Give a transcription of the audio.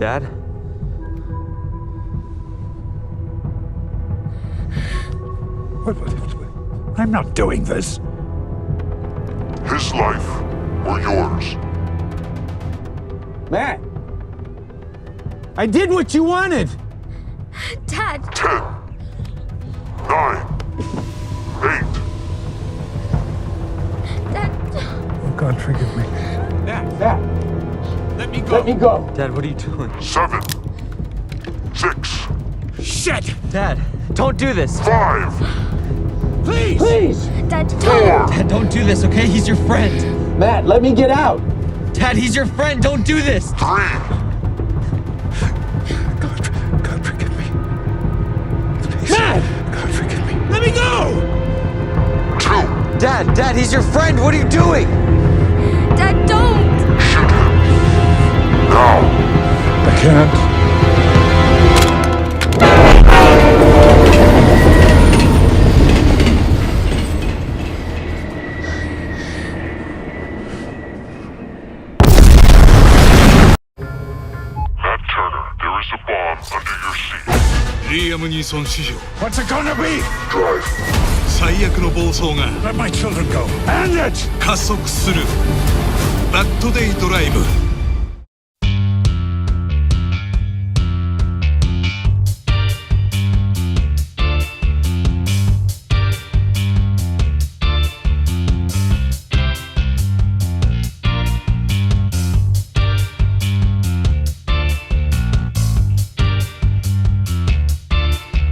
Dad? What? I'm not doing this. His life or yours? Matt! I did what you wanted! Dad! 10, 9, 8. Dad! Oh, God, forgive me. Matt! Let me go! Let me go! Dad, what are you doing? 7, 6, Shit! Dad, don't do this! 5, Please! Please! Dad, 4, Dad, don't do this, okay? He's your friend. Matt, let me get out! Dad, he's your friend. Don't do this. 3, God, forgive me. Please. Matt! God, forgive me. Let me go! 2. Dad, he's your friend. What are you doing? Dad, don't! Shoot him. Now. I can't. Matt Turner, there is a bomb under your seat. リーアムニーソン史上 What's it gonna be? Drive. 最悪の暴走が Let my children go. End it! 加速するバッドデイドライブ